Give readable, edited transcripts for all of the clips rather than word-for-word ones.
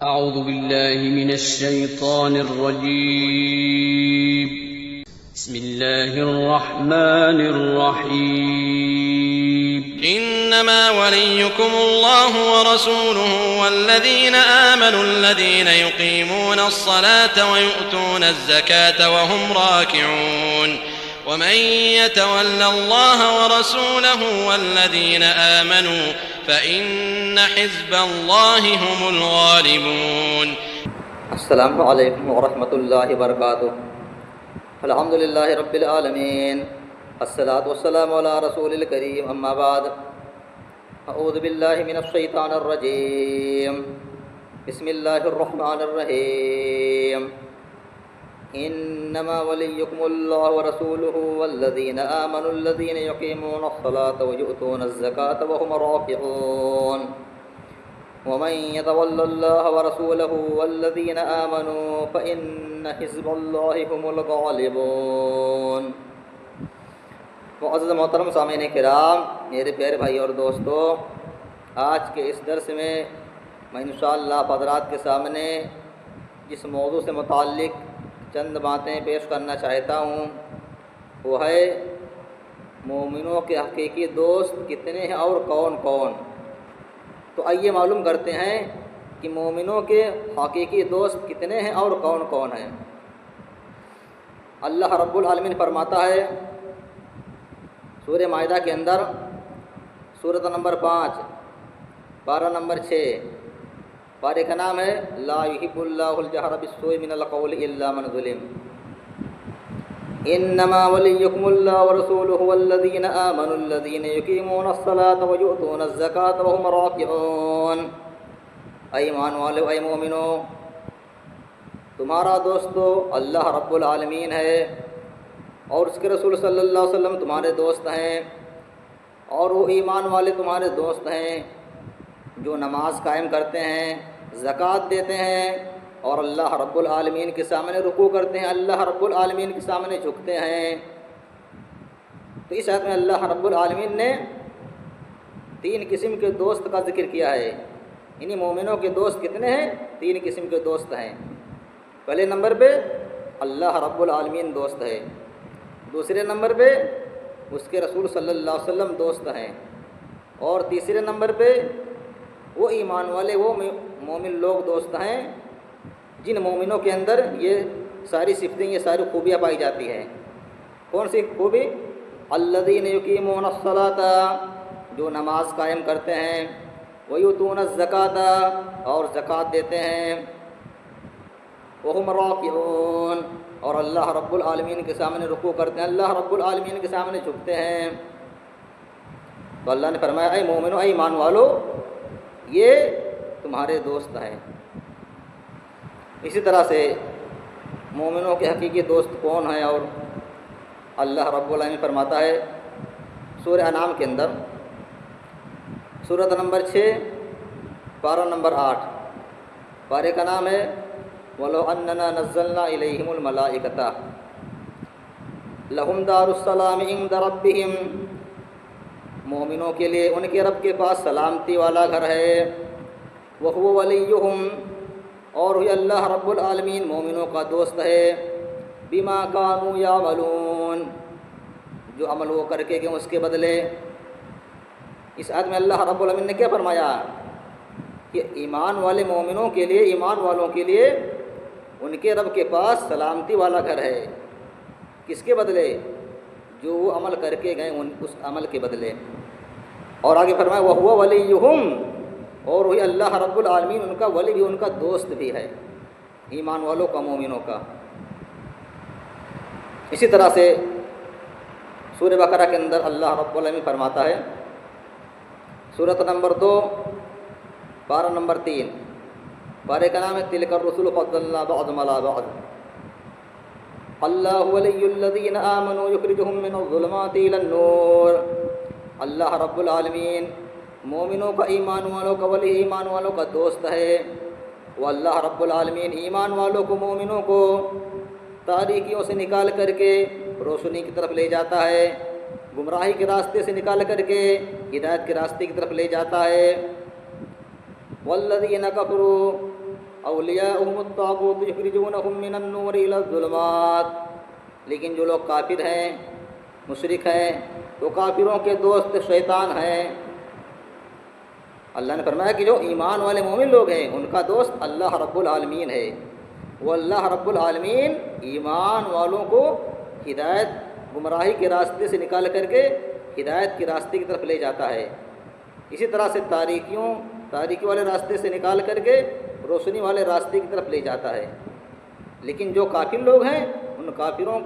أعوذ بالله من الشيطان الرجيم. بسم الله الرحمن الرحيم. إنما وليكم الله ورسوله والذين آمنوا الذين يقيمون الصلاة ويؤتون الزكاة وهم راكعون ومن يتول الله ورسوله والذين آمنوا فإن حزب الله هم الغالبون. السلام علیکم ورحمۃ اللہ وبرکاتہ. الحمد للہ رب العالمین، الصلاۃ والسلام علی رسول الکریم، اما بعد. اعوذ باللہ من الشیطان الرجیم، بسم اللہ الرحمن الرحیم. انما ولیکم اللہ ورسولہ والذین آمنوا الذین یقیمون الصلاة ویؤتون الزکاة وهم راکعون ومن يتول الله ورسوله والذين آمنوا فإن حزب الله هم الغالبون. معزز محترم سامعین کرام، میرے پیارے بھائی اور دوستو، آج کے اس درس میں میں انشاءاللہ آپ حضرات کے سامنے جس موضوع سے متعلق چند باتیں پیش کرنا چاہتا ہوں وہ ہے مومنوں کے حقیقی دوست کتنے ہیں اور کون کون. تو آئیے معلوم کرتے ہیں کہ مومنوں کے حقیقی دوست کتنے ہیں اور کون کون ہیں. اللہ رب العالمین فرماتا ہے سورہ مائدہ کے اندر، سورۃ نمبر 5، پارہ نمبر 6. پارے کا نام ہے لا یحب اللہ الجہر بالسوء من القول الا من ظلم. انما ولیکم اللہ ورسولہ والذین آمنوا الذین یقیمون الصلاة ویؤتون الزکاة وهم راکعون. اے ایمان والو، اے مومنو، تمہارا دوستو اللہ رب العالمین ہے اور اس کے رسول صلی اللہ علیہ وسلم تمہارے دوست ہیں، اور وہ ایمان والے تمہارے دوست ہیں جو نماز قائم کرتے ہیں، زکوٰۃ دیتے ہیں اور اللہ رب العالمین کے سامنے رکوع کرتے ہیں، اللہ رب العالمین کے سامنے جھکتے ہیں. تو اس آیت میں اللہ رب العالمین نے 3 قسم کے دوست کا ذکر کیا ہے. انہی مومنوں کے دوست کتنے ہیں؟ 3 قسم کے دوست ہیں. پہلے نمبر پہ اللہ رب العالمین دوست ہے، دوسرے نمبر پہ اس کے رسول صلی اللہ علیہ وسلم دوست ہیں، اور تیسرے نمبر پہ وہ ایمان والے، وہ مومن لوگ دوست ہیں جن مومنوں کے اندر یہ ساری صفتیں، یہ ساری خوبیاں پائی جاتی ہیں. کون سی خوبی؟ الذین یقیمون الصلاۃ، جو نماز قائم کرتے ہیں، ویؤتون الزکاۃ، اور زکوٰۃ دیتے ہیں، وہم راکعون، اور اللہ رب العالمین کے سامنے رکوع کرتے ہیں، اللہ رب العالمین کے سامنے جھکتے ہیں. تو اللہ نے فرمایا اے مومنو، اے ایمان والو، یہ تمہارے دوست ہیں. اسی طرح سے مومنوں کے حقیقی دوست کون ہیں؟ اور اللہ رب العالمین فرماتا ہے سورہ انعام کے اندر، سورۃ نمبر 6، پارہ نمبر 8. پارے کا نام ہے وَلَوْ أَنَّنَا نَزَّلْنَا إِلَيْهِمُ الْمَلَائِكَةَ لَهُمْ دَارُ السَّلَامِ عِنْدَ رَبِّهِمْ. مومنوں کے لیے ان کے رب کے پاس سلامتی والا گھر ہے. وَهُوَ وَلِيُّهُمْ، اور یہ اللہ رب العالمین مومنوں کا دوست ہے. بِمَا كَانُوا يَعْمَلُونَ، جو عمل وہ کر کے گئے اس کے بدلے. اس آیت میں اللہ رب العالمین نے کیا فرمایا کہ ایمان والے مومنوں کے لیے، ایمان والوں کے لیے ان کے رب کے پاس سلامتی والا گھر ہے. کس کے بدلے؟ جو وہ عمل کر کے گئے اس عمل کے بدلے. اور آگے فرمایا وَهُوَ وَلِيُّهُمْ، اور وہی اللہ رب العالمین ان کا ولی بھی، ان کا دوست بھی ہے، ایمان والوں کا، مومنوں کا. اسی طرح سے سورہ بقرہ کے اندر اللہ رب العالمین فرماتا ہے، سورۃ نمبر 2، پارہ نمبر 3. پارے کا نام ہے تِلْكَ الرُّسُلُ فَضَّلْنَا بَعْضَهُمْ عَلَىٰ بَعْضٍ اللہ ولی الذین آمنوا یخرجہم من الظلمات الی النور. اللہ رب العالمین مومنوں کا، ایمان والوں کا ولی، ایمان والوں کا دوست ہے. وہ اللہ رب العالمین ایمان والوں کو، مومنوں کو تاریکیوں سے نکال کر کے روشنی کی طرف لے جاتا ہے، گمراہی کے راستے سے نکال کر کے ہدایت کے راستے کی طرف لے جاتا ہے. والذین کفروا، اولیاءهم الطاغوت یخرجونہم من النور الی الظلمات، لیکن جو لوگ کافر ہیں، مشرک ہیں، تو کافروں کے دوست شیطان ہیں۔ اللہ نے فرمایا کہ جو ایمان والے مومن لوگ ہیں ان کا دوست اللہ رب العالمین ہے۔ وہ اللہ رب العالمین ایمان والوں کو ہدایت، گمراہی کے راستے سے نکال کر کے ہدایت کے راستے کی طرف لے جاتا ہے۔ اسی طرح سے تاریکی والے راستے سے نکال کر کے روشنی والے راستے کی طرف لے جاتا ہے۔ لیکن جو کافر لوگ ہیں ان کافروں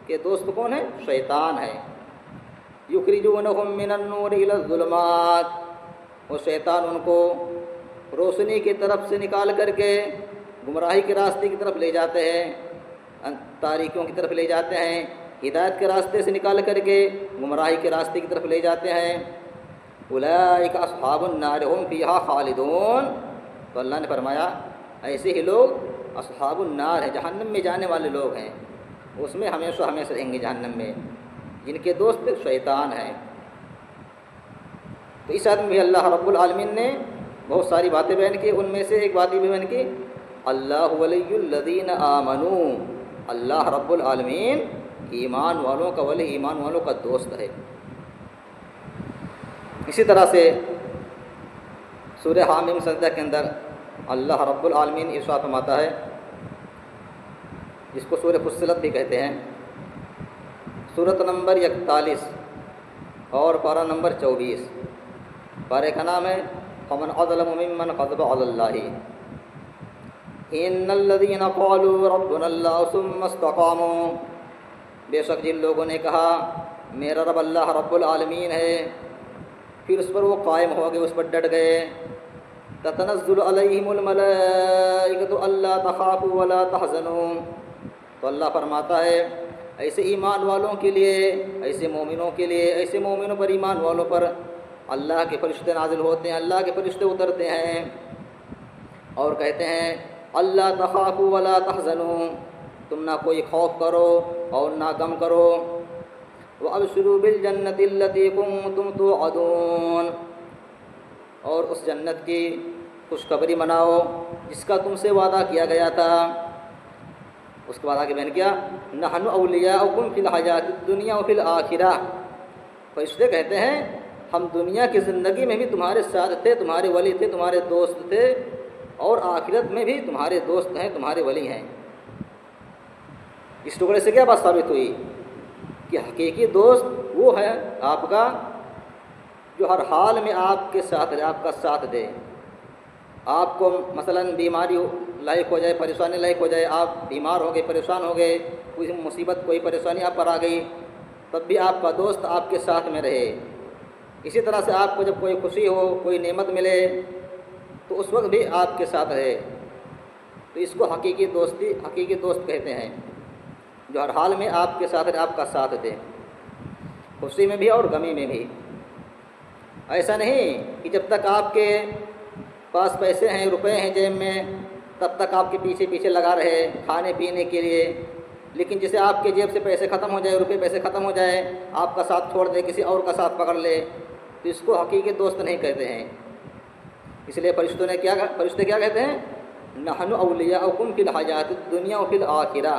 کے دوست کون ہیں؟ شیطان ہے۔ یخرجونہم من النور الی الظلمات، وہ شیطان ان کو روشنی کی طرف سے نکال کر کے گمراہی کے راستے کی طرف لے جاتے ہیں، تاریکیوں کی طرف لے جاتے ہیں، ہدایت کے راستے سے نکال کر کے گمراہی کے راستے کی طرف لے جاتے ہیں۔ اولئک اصحاب النار هم فیہا خالدون، تو اللہ نے فرمایا ایسے ہی لوگ اصحاب النار ہیں، جہنم میں جانے والے لوگ ہیں، اس میں ہمیشہ ہمیشہ رہیں گے جہنم میں، جن کے دوست شیطان ہیں۔ تو اس آدمی بھی اللہ رب العالمین نے بہت ساری باتیں بیان کی، ان میں سے ایک بات یہ بیان کی اللہ ولی الذین آمنوا، اللہ رب العالمین ایمان والوں کا ولی، ایمان والوں کا دوست ہے۔ اسی طرح سے سورہ حامیم سجدہ کے اندر اللہ رب العالمین ارشاد فرماتا ہے، جس کو سورہ فصلت بھی کہتے ہیں، سورۃ نمبر 41 اور پارہ نمبر 24، پارے کا نام ہے فمن اظلم ممن غضب علی اللہ ان الذین قالوا ربنا اللہ ثم استقاموا، بے شک جن لوگوں نے کہا میرا رب اللہ رب العالمین ہے، پھر اس پر وہ قائم ہو گئے، اس پر ڈٹ گئے، تتنزل علیہم الملائکۃ الا تخافوا ولا تحزنوا، تو اللہ فرماتا ہے ایسے ایمان والوں کے لیے، ایسے مومنوں کے لیے، ایسے مومنوں پر، ایمان والوں پر اللہ کے فرشتے نازل ہوتے ہیں، اللہ کے فرشتے اترتے ہیں اور کہتے ہیں اللہ تخافوا ولا تحزنوا، تم نہ کوئی خوف کرو اور نہ غم کرو، وابشروا بالجنۃ التی کنتم توعدون، اور اس جنت کی خوشخبری مناؤ جس کا تم سے وعدہ کیا گیا تھا۔ اس کے بعد آگے بیان کیا نحن اولیاؤکم فی الحیات الدنیا وفی الآخرہ، فرشتے کہتے ہیں ہم دنیا کی زندگی میں بھی تمہارے ساتھ تھے، تمہارے ولی تھے، تمہارے دوست تھے، اور آخرت میں بھی تمہارے دوست ہیں، تمہارے ولی ہیں۔ اس ٹکڑے سے کیا بات ثابت ہوئی کہ حقیقی دوست وہ ہے آپ کا جو ہر حال میں آپ کے ساتھ رہے، آپ کا ساتھ دے۔ آپ کو مثلا بیماری لاحق ہو جائے، پریشانی لاحق ہو جائے، آپ بیمار ہو گئے، پریشان ہو گئے، کوئی مصیبت، کوئی پریشانی آپ پر آ گئی، تب بھی آپ کا دوست آپ کے ساتھ میں رہے۔ اسی طرح سے آپ کو جب کوئی خوشی ہو، کوئی نعمت ملے، تو اس وقت بھی آپ کے ساتھ رہے۔ تو اس کو حقیقی دوست کہتے ہیں، جو ہر حال میں آپ کے ساتھ رہے، آپ کا ساتھ دے، خوشی میں بھی اور غمی میں بھی۔ ایسا نہیں کہ جب تک آپ کے پاس پیسے ہیں، روپے ہیں جیب میں، تب تک آپ کے پیچھے پیچھے لگا رہے کھانے پینے کے لیے، لیکن جسے آپ کے جیب سے پیسے ختم ہو جائے، روپے پیسے ختم ہو جائے، آپ کا ساتھ چھوڑ دے، کسی اور کا ساتھ پکڑ لے، تو اس کو حقیقی دوست نہیں کہتے ہیں۔ اس لیے فرشتے کیا کہتے ہیں نحن اولیاؤکم فی الحیات الدنیا وفی الآخرہ،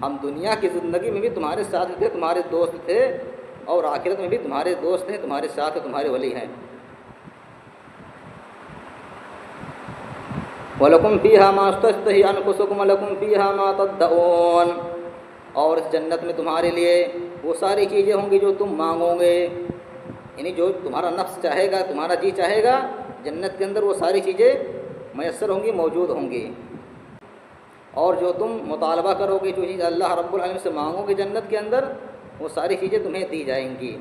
ہم دنیا کی زندگی میں بھی تمہارے ساتھ تھے، تمہارے دوست تھے، اور آخرت میں بھی تمہارے دوست ہیں، تمہارے ساتھ ہیں، تمہارے ولی ہیں۔ وَلَكُمْ فِيهَا مَا تَشْتَهِي أَنفُسُكُمْ وَلَكُمْ فِيهَا مَا تَدَّعُونَ، اور اس جنت میں تمہارے لیے وہ ساری چیزیں ہوں گی جو تم مانگو گے، یعنی جو تمہارا نفس چاہے گا، تمہارا جی چاہے گا، جنت کے اندر وہ ساری چیزیں میسر ہوں گی، موجود ہوں گی۔ اور جو تم مطالبہ کرو گے، جو چیز اللہ رب العالمین سے مانگو گے جنت کے اندر، وہ ساری چیزیں تمہیں دی جائیں گی۔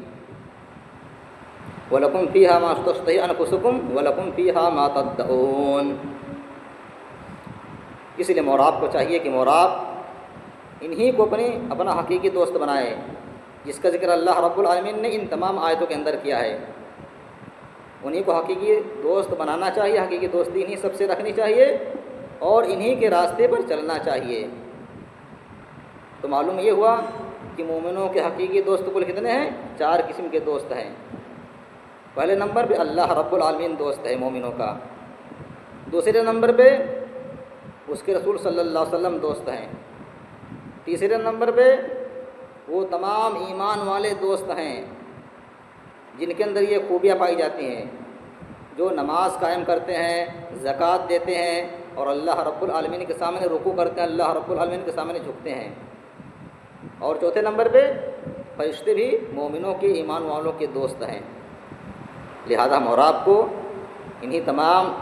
وَلَكُمْ فِيهَا مَا تَشْتَهِي أَنفُسُكُمْ وَلَكُمْ فِيهَا مَا تَدَّعُونَ۔ اس لیے موراب کو چاہیے کہ موراب انہی کو اپنا حقیقی دوست بنائے، جس کا ذکر اللہ رب العالمین نے ان تمام آیتوں کے اندر کیا ہے۔ انہی کو حقیقی دوست بنانا چاہیے، حقیقی دوستی انہی سب سے رکھنی چاہیے، اور انہی کے راستے پر چلنا چاہیے۔ تو معلوم یہ ہوا کہ مومنوں کے حقیقی دوست کل کتنے ہیں؟ 4 قسم کے دوست ہیں۔ پہلے نمبر پہ اللہ رب العالمین دوست ہے مومنوں کا، دوسرے نمبر پہ اس کے رسول صلی اللہ علیہ وسلم دوست ہیں۔ تیسرے نمبر پہ وہ تمام ایمان والے دوست ہیں جن کے اندر یہ خوبیاں پائی جاتی ہیں، جو نماز قائم کرتے ہیں، زکوٰۃ دیتے ہیں اور اللہ رب العالمین کے سامنے رکوع کرتے ہیں، اللہ رب العالمین کے سامنے جھکتے ہیں۔ اور چوتھے نمبر پہ فرشتے بھی مومنوں کے، ایمان والوں کے دوست ہیں۔ لہذا ہم اور آپ کو انہی تمام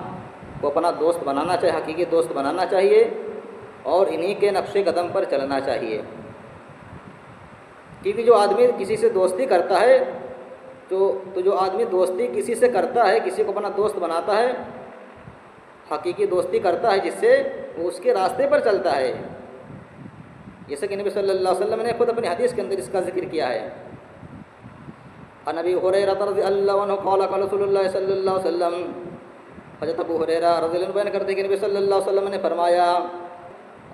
کو اپنا دوست بنانا چاہیے، حقیقی دوست بنانا چاہیے اور انہی کے نقش قدم پر چلنا چاہیے۔ کیونکہ جو آدمی کسی سے دوستی کرتا ہے تو جو آدمی دوستی کسی سے کرتا ہے، کسی کو اپنا دوست بناتا ہے، حقیقی دوستی کرتا ہے جس سے وہ اس کے راستے پر چلتا ہے، جیسے کہ نبی صلی اللہ علیہ وسلم نے خود اپنی حدیث کے اندر اس کا ذکر کیا ہے۔ عن ابی ہریرہ رضی اللہ عنہ قال قال رسول اللہ صلی اللہ علیہ وسلم، حضرت ابو ہریرہ رضی اللہ عنہ بیان کرتے ہیں کہ نبی صلی اللہ علیہ وسلم نے فرمایا،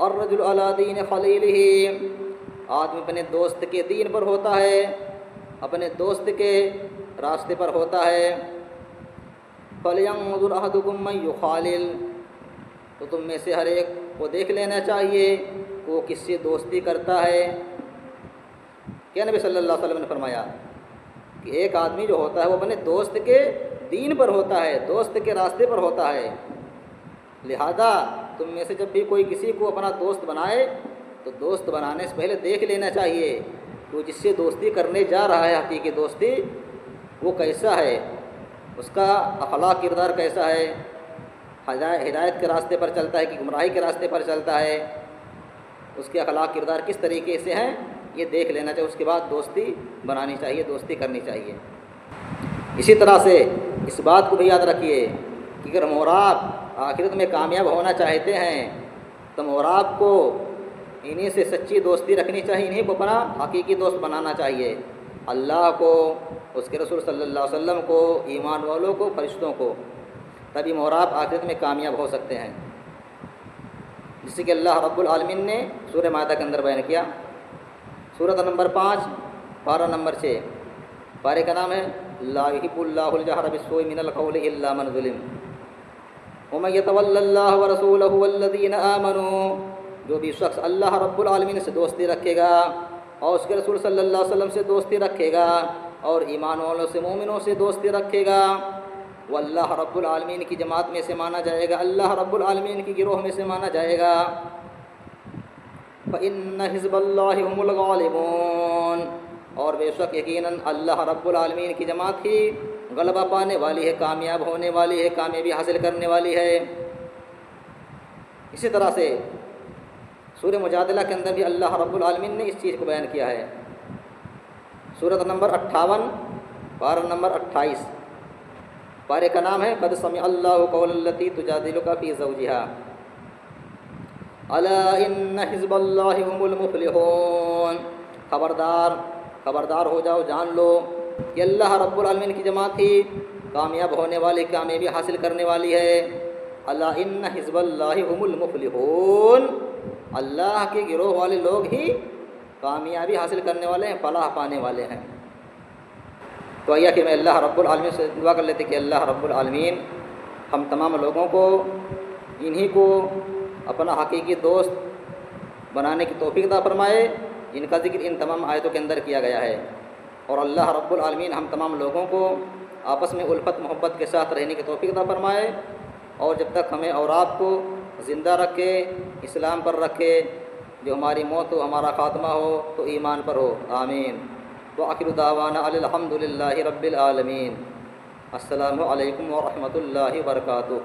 الرجل علی دین خلیلہ، آدمی اپنے دوست کے دین پر ہوتا ہے، اپنے دوست کے راستے پر ہوتا ہے۔ فَلْيَنظُرْ أَحَدُكُم مَّن يُخَالِلُ، تو تم میں سے ہر ایک کو دیکھ لینا چاہیے کہ وہ کس سے دوستی کرتا ہے۔ کیا نبی صلی اللہ علیہ وسلم نے فرمایا کہ ایک آدمی جو ہوتا ہے وہ اپنے دوست کے دین پر ہوتا ہے، دوست کے راستے پر ہوتا ہے۔ لہذا تم میں سے جب بھی کوئی کسی کو اپنا دوست بنائے تو دوست بنانے سے پہلے دیکھ لینا چاہیے کہ وہ جس سے دوستی کرنے جا رہا ہے، حقیقی دوستی، وہ کیسا ہے، اس کا اخلاق کردار کیسا ہے، ہدایت کے راستے پر چلتا ہے کہ گمراہی کے راستے پر چلتا ہے، اس کے اخلاق کردار کس طریقے سے ہیں، یہ دیکھ لینا چاہیے۔ اس کے بعد دوستی بنانی چاہیے، دوستی کرنی چاہیے۔ اسی طرح سے اس بات کو بھی یاد رکھیے کہ اگر ہم اور آپ آخرت میں کامیاب ہونا چاہتے ہیں تو ہم اور آپ کو انہی سے سچی دوستی رکھنی چاہیے، انہی کو اپنا حقیقی دوست بنانا چاہیے، اللہ کو، اس کے رسول صلی اللہ علیہ وسلم کو، ایمان والوں کو، فرشتوں کو، تبھی ہم اور آپ آخرت میں کامیاب ہو سکتے ہیں۔ جس کہ اللہ رب العالمین نے سورہ مائدہ کے اندر بیان کیا، سورۃ نمبر 5 پارہ نمبر 6، پارے کا نام ہے لا یحب اللہ الجہر بالسوء من القول الا من ظلم ومن یتول اللہ ورسولہ والذین آمنوا، جو بھی شخص اللہ رب العالمین سے دوستی رکھے گا اور اس کے رسول صلی اللہ علیہ وسلم سے دوستی رکھے گا اور ایمان والوں سے، مومنوں سے دوستی رکھے گا، وہ اللہ رب العالمین کی جماعت میں سے مانا جائے گا، اللہ رب العالمین کی گروہ میں سے مانا جائے گا۔ فَإِنَّ حِزْبَ اللَّهِ هُمُ الْغَالِبُونَ، اور بے شک یقیناً اللہ رب العالمین کی جماعت ہی غلبہ پانے والی ہے، کامیاب ہونے والی ہے، کامیابی حاصل کرنے والی ہے۔ اسی طرح سے سورہ مجادلہ کے اندر بھی اللہ رب العالمین نے اس چیز کو بیان کیا ہے، سورۃ نمبر 58 پارہ نمبر 28، پارے کا نام ہے قد سمع اللہ قول التی تجادلک فی زوجہا الا ان حزب اللہ هم المفلحون، خبردار ہو جاؤ، جان لو کہ اللہ رب العالمین کی جماعت ہی کامیاب ہونے والی، کامیابی حاصل کرنے والی ہے۔ الا ان حزب اللہ هم المفلحون، اللہ کے گروہ والے لوگ ہی کامیابی حاصل کرنے والے ہیں، فلاح پانے والے ہیں۔ تو آیا کہ میں اللہ رب العالمین سے دعا کر لیتے کہ اللہ رب العالمین ہم تمام لوگوں کو انہی کو اپنا حقیقی دوست بنانے کی توفیق عطا فرمائے، جن کا ذکر ان تمام آیتوں کے اندر کیا گیا ہے، اور اللہ رب العالمین ہم تمام لوگوں کو آپس میں الفت محبت کے ساتھ رہنے کی توفیق عطا فرمائے، اور جب تک ہمیں اور آپ کو زندہ رکھے، اسلام پر رکھے، جو ہماری موت ہو، ہمارا خاتمہ ہو تو ایمان پر ہو، آمین۔ وآخر دعوانا الحمد للہ رب العالمین۔ السلام علیکم ورحمۃ اللہ وبرکاتہ۔